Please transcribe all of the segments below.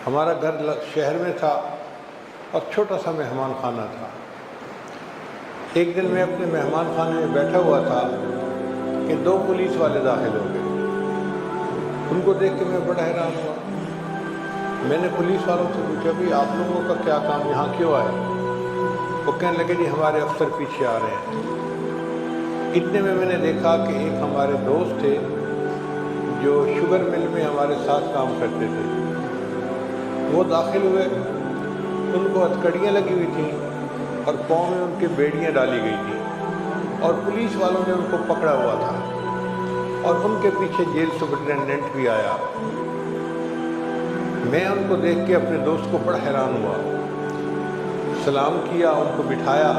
ہمارا گھر شہر میں تھا اور چھوٹا سا مہمان خانہ تھا۔ ایک دن میں اپنے مہمان خانے میں بیٹھا ہوا تھا کہ 2 پولیس والے داخل ہو گئے۔ ان کو دیکھ کے میں بڑا حیران ہوا۔ میں نے پولیس والوں سے پوچھا بھی آپ لوگوں کا کیا کام، یہاں کیوں آئے؟ وہ کہنے لگے جی ہمارے افسر پیچھے آ رہے ہیں۔ اتنے میں نے دیکھا کہ ایک ہمارے دوست تھے جو شوگر مل میں ہمارے ساتھ کام کرتے تھے، وہ داخل ہوئے۔ ان کو ہتھکڑیاں لگی ہوئی تھیں اور پاؤں میں ان کے بیڑیاں ڈالی گئی تھیں، اور پولیس والوں نے ان کو پکڑا ہوا تھا، اور ان کے پیچھے جیل سپرنٹینڈنٹ بھی آیا۔ میں ان کو دیکھ کے اپنے دوست کو بڑا حیران ہوا، سلام کیا، ان کو بٹھایا۔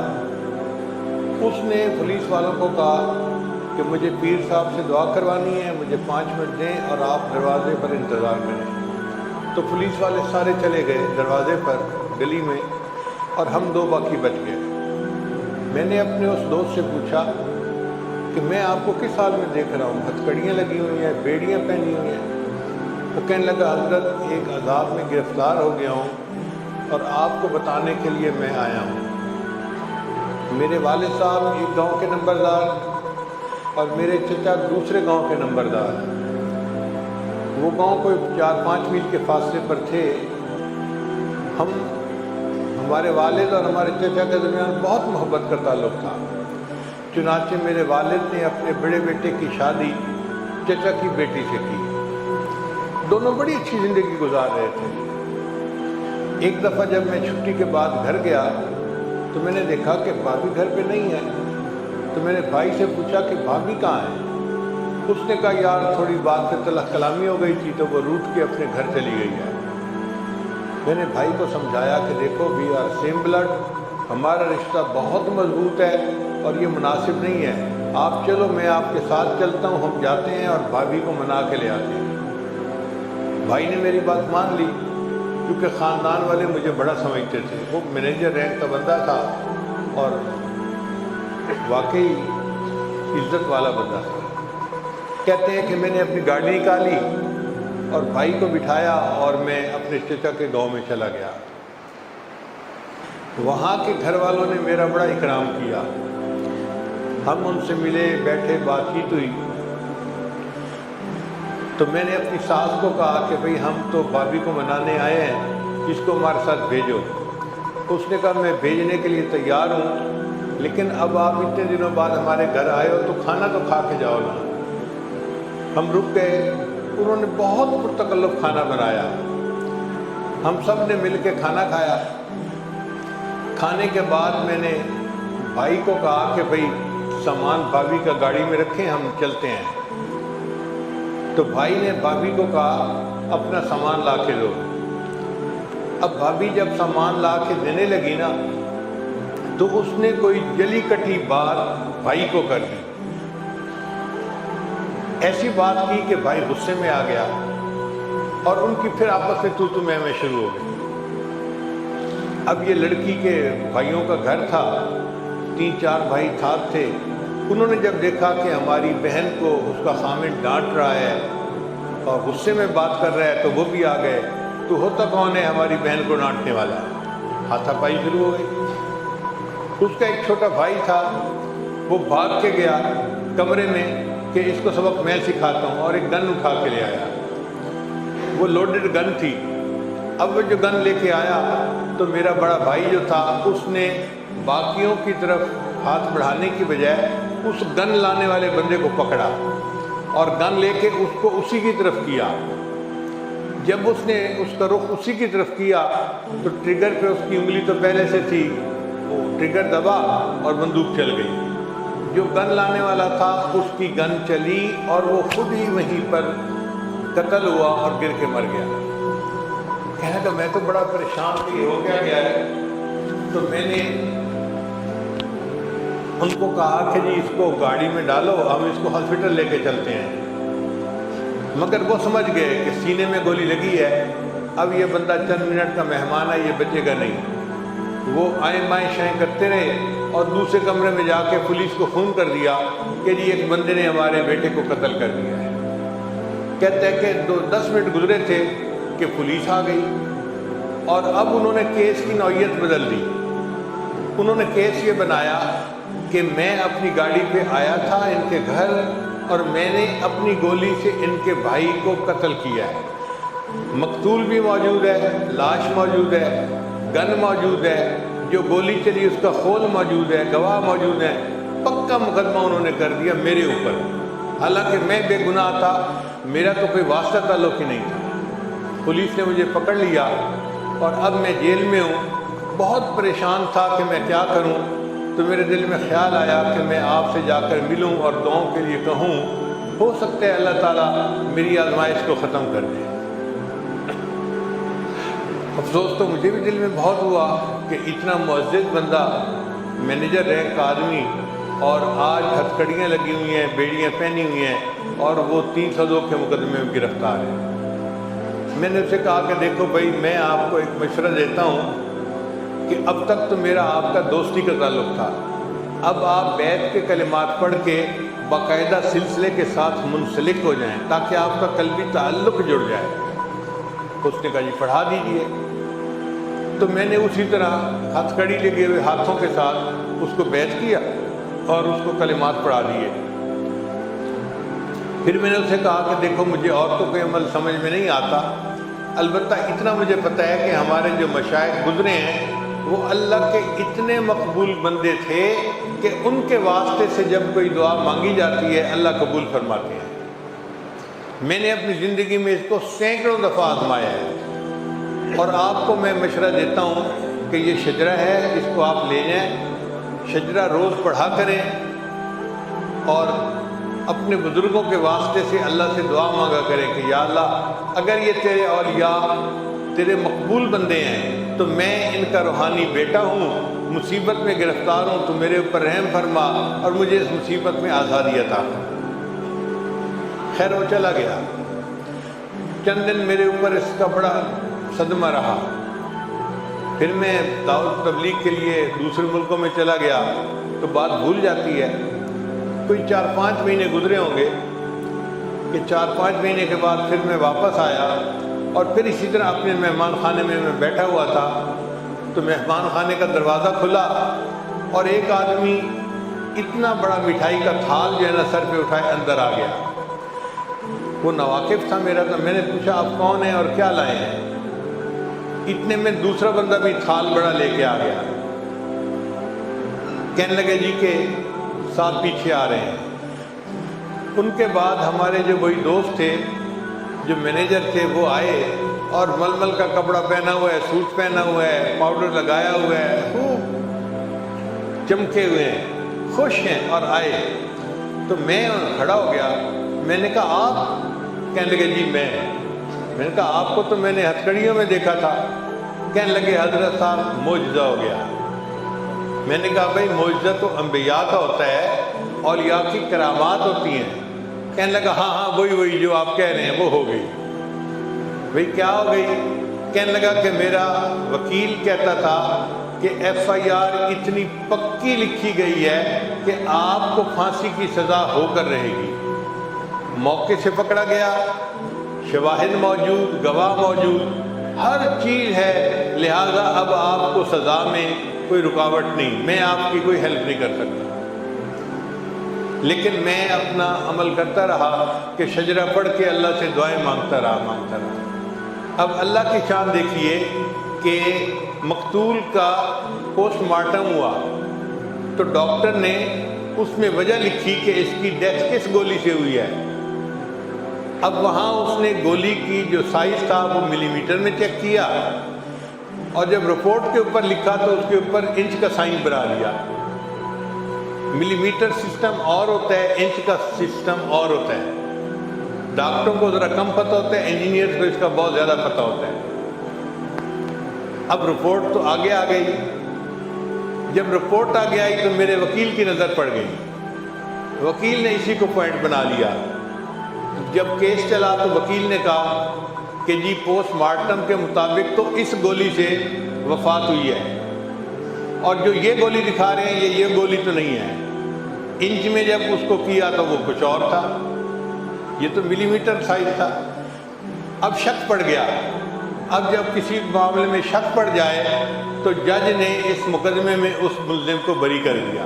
اس نے پولیس والوں کو کہا کہ مجھے پیر صاحب سے دعا کروانی ہے، مجھے 5 منٹ دیں اور آپ دروازے پر انتظار کریں۔ تو پولیس والے سارے چلے گئے دروازے پر گلی میں، اور ہم 2 باقی بچ گئے۔ میں نے اپنے اس دوست سے پوچھا کہ میں آپ کو کس حال میں دیکھ رہا ہوں، ہتھکڑیاں لگی ہوئی ہیں، بیڑیاں پہنی ہوئی ہیں؟ وہ کہنے لگا حضرت ایک عذاب میں گرفتار ہو گیا ہوں اور آپ کو بتانے کے لیے میں آیا ہوں۔ میرے والد صاحب ایک گاؤں کے نمبردار اور میرے چچا دوسرے گاؤں کے نمبردار۔ وہ گاؤں کوئی 4-5 میل کے فاصلے پر تھے۔ ہمارے والد اور ہمارے چچا کے درمیان بہت محبت کا تعلق تھا، چنانچہ میرے والد نے اپنے بڑے بیٹے کی شادی چچا کی بیٹی سے کی۔ دونوں بڑی اچھی زندگی گزار رہے تھے۔ ایک دفعہ جب میں چھٹی کے بعد گھر گیا تو میں نے دیکھا کہ بھابھی گھر پہ نہیں ہے۔ تو میں نے بھائی سے پوچھا کہ بھابھی کہاں ہے؟ اس نے کہا یار تھوڑی بات سے تلخ کلامی ہو گئی تھی تو وہ روٹ کے اپنے گھر چلی گئی ہے۔ میں نے بھائی کو سمجھایا کہ دیکھو وی آر سیم بلڈ، ہمارا رشتہ بہت مضبوط ہے اور یہ مناسب نہیں ہے، آپ چلو میں آپ کے ساتھ چلتا ہوں، ہم جاتے ہیں اور بھابھی کو منا کے لے آتے ہیں۔ بھائی نے میری بات مان لی، کیونکہ خاندان والے مجھے بڑا سمجھتے تھے۔ وہ مینیجر رینک کا بندہ تھا اور واقعی عزت والا بندہ تھا۔ کہتے ہیں کہ میں نے اپنی گاڑی نکالی اور بھائی کو بٹھایا اور میں اپنے چچا کے گاؤں میں چلا گیا۔ وہاں کے گھر والوں نے میرا بڑا اکرام کیا، ہم ان سے ملے، بیٹھے، بات چیت ہوئی۔ تو میں نے اپنی ساس کو کہا کہ بھئی ہم تو بھابھی کو منانے آئے ہیں، اس کو ہمارے ساتھ بھیجو۔ اس نے کہا میں بھیجنے کے لیے تیار ہوں، لیکن اب آپ اتنے دنوں بعد ہمارے گھر آئے ہو تو کھانا تو کھا کے جاؤ نا۔ ہم رک گئے، انہوں نے بہت پرتکلف کھانا بنایا، ہم سب نے مل کے کھانا کھایا۔ کھانے کے بعد میں نے بھائی کو کہا کہ بھئی سامان بھابھی کا گاڑی میں رکھیں، ہم چلتے ہیں۔ تو بھائی نے بھابھی کو کہا اپنا سامان لا کے دو۔ اب بھابھی جب سامان لا کے دینے لگی نا تو اس نے کوئی جلی کٹی بات بھائی کو کر دی، ایسی بات کی کہ بھائی غصے میں آ گیا اور ان کی پھر آپس میں تو میں شروع ہو گئی۔ اب یہ لڑکی کے بھائیوں کا گھر تھا، 3-4 بھائی ساتھ تھے۔ انہوں نے جب دیکھا کہ ہماری بہن کو اس کا خامن ڈانٹ رہا ہے اور غصے میں بات کر رہا ہے تو وہ بھی آ گئے۔ تو ہوتا کون ہے ہماری بہن کو ڈانٹنے والا؟ ہاتھا پائی شروع ہو گئی۔ اس کا ایک چھوٹا بھائی تھا، وہ بھاگ کے گیا کمرے میں کہ اس کو سبق میں سکھاتا ہوں، اور ایک گن اٹھا کے لے آیا۔ وہ لوڈڈ گن تھی۔ اب وہ جو گن لے کے آیا تو میرا بڑا بھائی جو تھا اس نے باقیوں کی طرف ہاتھ بڑھانے کی بجائے اس گن لانے والے بندے کو پکڑا اور گن لے کے اس کو اسی کی طرف کیا۔ جب اس نے اس کا رخ اسی کی طرف کیا تو ٹریگر پہ اس کی انگلی تو پہلے سے تھی، وہ ٹریگر دبا اور بندوق چل گئی۔ جو گن لانے والا تھا اس کی گن چلی اور وہ خود ہی وہیں پر قتل ہوا اور گر کے مر گیا۔ کہنے تو میں تو بڑا پریشان کہ یہ ہو کیا گیا ہے۔ تو میں نے ان کو کہا کہ جی اس کو گاڑی میں ڈالو، ہم اس کو ہاسپٹل لے کے چلتے ہیں۔ مگر وہ سمجھ گئے کہ سینے میں گولی لگی ہے، اب یہ بندہ چند منٹ کا مہمان ہے، یہ بچے گا نہیں۔ وہ آئیں بائیں شائیں کرتے رہے اور دوسرے کمرے میں جا کے پولیس کو فون کر دیا کہ جی ایک بندے نے ہمارے بیٹے کو قتل کر دیا ہے۔ کہتے ہیں کہ 10 منٹ گزرے تھے کہ پولیس آ گئی۔ اور اب انہوں نے کیس کی نوعیت بدل دی. انہوں نے کیس یہ بنایا کہ میں اپنی گاڑی پہ آیا تھا ان کے گھر اور میں نے اپنی گولی سے ان کے بھائی کو قتل کیا ہے. مقتول بھی موجود ہے، لاش موجود ہے، گن موجود ہے، جو گولی چلی اس کا خول موجود ہے، گواہ موجود ہیں. پکا مقدمہ انہوں نے کر دیا میرے اوپر، حالانکہ میں بے گناہ تھا، میرا تو کوئی واسطہ تعلق ہی نہیں تھا. پولیس نے مجھے پکڑ لیا اور اب میں جیل میں ہوں. بہت پریشان تھا کہ میں کیا کروں، تو میرے دل میں خیال آیا کہ میں آپ سے جا کر ملوں اور دعاؤں کے لیے کہوں، ہو سکتا ہے اللہ تعالیٰ میری آزمائش کو ختم کر دے. افسوس تو مجھے بھی دل میں بہت ہوا کہ اتنا معزز بندہ، مینیجر رینک کا آدمی، اور آج ہتھکڑیاں لگی ہوئی ہیں، بیڑیاں پہنی ہوئی ہیں، اور وہ 302 کے مقدمے میں گرفتار ہے. میں نے اسے کہا کہ دیکھو بھائی، میں آپ کو ایک مشورہ دیتا ہوں کہ اب تک تو میرا آپ کا دوستی کا تعلق تھا، اب آپ بیعت کے کلمات پڑھ کے باقاعدہ سلسلے کے ساتھ منسلک ہو جائیں تاکہ آپ کا قلبی تعلق جڑ جائے. اس نے کہا جی پڑھا دیجئے. تو میں نے اسی طرح ہتھ کڑی لگے ہوئے ہاتھوں کے ساتھ اس کو بیعت کیا اور اس کو کلمات پڑھا دیے. پھر میں نے اسے کہا کہ دیکھو مجھے اور تو کوئی عمل سمجھ میں نہیں آتا، البتہ اتنا مجھے پتہ ہے کہ ہمارے جو مشائخ گزرے ہیں وہ اللہ کے اتنے مقبول بندے تھے کہ ان کے واسطے سے جب کوئی دعا مانگی جاتی ہے اللہ قبول فرماتے ہیں. میں نے اپنی زندگی میں اس کو سینکڑوں دفعہ آزمایا ہے، اور آپ کو میں مشورہ دیتا ہوں کہ یہ شجرہ ہے، اس کو آپ لے جائیں، شجرہ روز پڑھا کریں، اور اپنے بزرگوں کے واسطے سے اللہ سے دعا مانگا کریں کہ یا اللہ اگر یہ تیرے اولیاء تیرے مقبول بندے ہیں تو میں ان کا روحانی بیٹا ہوں، مصیبت میں گرفتار ہوں تو میرے اوپر رحم فرما اور مجھے اس مصیبت میں آزادی عطا کر. خیر وہ چلا گیا. چند دن میرے اوپر اس کا بڑا صدمہ رہا. پھر میں دعوت تبلیغ کے لیے دوسرے ملکوں میں چلا گیا تو بات بھول جاتی ہے. کوئی 4-5 مہینے گزرے ہوں گے کہ 4-5 مہینے کے بعد پھر میں واپس آیا، اور پھر اسی طرح اپنے مہمان خانے میں بیٹھا ہوا تھا تو مہمان خانے کا دروازہ کھلا اور ایک آدمی اتنا بڑا مٹھائی کا تھال جو ہے نا سر پہ اٹھائے اندر آ گیا. وہ ناواقف تھا میرا، تو میں نے پوچھا آپ کون ہیں اور کیا لائے ہیں؟ اتنے میں دوسرا بندہ بھی تھال بڑا لے کے آ گیا. کہنے لگے جی کہ ساتھ پیچھے آ رہے ہیں. ان کے بعد ہمارے جو وہی دوست تھے جو مینیجر تھے وہ آئے اور ململ کا کپڑا پہنا ہوا ہے، سوٹ پہنا ہوا ہے، پاؤڈر لگایا ہوا ہے، خوب چمکے ہوئے ہیں، خوش ہیں، اور آئے. تو میں کھڑا ہو گیا. میں نے کہا آپ؟ کہنے لگے جی میں نے کہا آپ کو تو میں نے ہتھکڑیوں میں دیکھا تھا. کہنے لگے حضرت صاحب معجزہ ہو گیا. میں نے کہا بھائی معجزہ تو انبیاء کا ہوتا ہے، اولیاء کی کرامات ہوتی ہیں. کہنے لگا ہاں وہی جو آپ کہہ رہے ہیں وہ ہو گئی. بھئی کیا ہو گئی؟ کہنے لگا کہ میرا وکیل کہتا تھا کہ FIR اتنی پکی لکھی گئی ہے کہ آپ کو پھانسی کی سزا ہو کر رہے گی. موقع سے پکڑا گیا، شواہد موجود، گواہ موجود، ہر چیز ہے، لہذا اب آپ کو سزا میں کوئی رکاوٹ نہیں، میں آپ کی کوئی ہیلپ نہیں کر سکتا. لیکن میں اپنا عمل کرتا رہا کہ شجرہ پڑھ کے اللہ سے دعائیں مانگتا رہا. اب اللہ کی شان دیکھیے کہ مقتول کا پوسٹ مارٹم ہوا تو ڈاکٹر نے اس میں وجہ لکھی کہ اس کی ڈیتھ کس گولی سے ہوئی ہے. اب وہاں اس نے گولی کی جو سائز تھا وہ ملی میٹر میں چیک کیا، اور جب رپورٹ کے اوپر لکھا تو اس کے اوپر انچ کا سائن بنا لیا. ملی میٹر سسٹم اور ہوتا ہے، انچ کا سسٹم اور ہوتا ہے. ڈاکٹروں کو ذرا کم پتہ ہوتا ہے، انجینئر کو اس کا بہت زیادہ پتہ ہوتا ہے. اب رپورٹ تو آگے آ گئی. جب رپورٹ آگے آئی تو میرے وکیل کی نظر پڑ گئی. وکیل نے اسی کو پوائنٹ بنا لیا. جب کیس چلا تو وکیل نے کہا کہ جی پوسٹ مارٹم کے مطابق تو اس گولی سے وفات ہوئی ہے، اور جو یہ گولی دکھا رہے ہیں یہ گولی تو نہیں ہے. انچ میں جب اس کو کیا تو وہ کچھ اور تھا، یہ تو ملی میٹر سائز تھا. اب شک پڑ گیا. اب جب کسی معاملے میں شک پڑ جائے تو جج نے اس مقدمے میں اس ملزم کو بری کر دیا،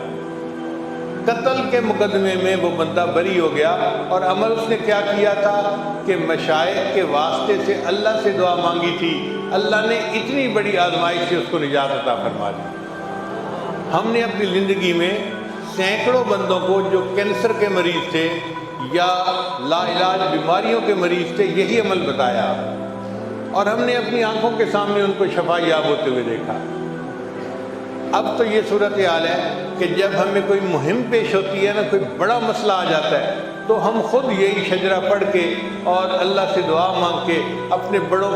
قتل کے مقدمے میں وہ بندہ بری ہو گیا، اور عمل اس نے کیا کیا تھا کہ مشائخ کے واسطے سے اللہ سے دعا مانگی تھی، اللہ نے اتنی بڑی آزمائش سے اس کو نجات عطا فرما دی۔ ہم نے اپنی زندگی میں سینکڑوں بندوں کو جو کینسر کے مریض تھے یا لا علاج بیماریوں کے مریض تھے یہی عمل بتایا، اور ہم نے اپنی آنکھوں کے سامنے ان کو شفا یاب ہوتے ہوئے دیکھا۔ اب تو یہ صورتحال ہے کہ جب ہمیں کوئی مہم پیش ہوتی ہے نا، کوئی بڑا مسئلہ آ جاتا ہے، تو ہم خود یہی شجرہ پڑھ کے اور اللہ سے دعا مانگ کے اپنے بڑوں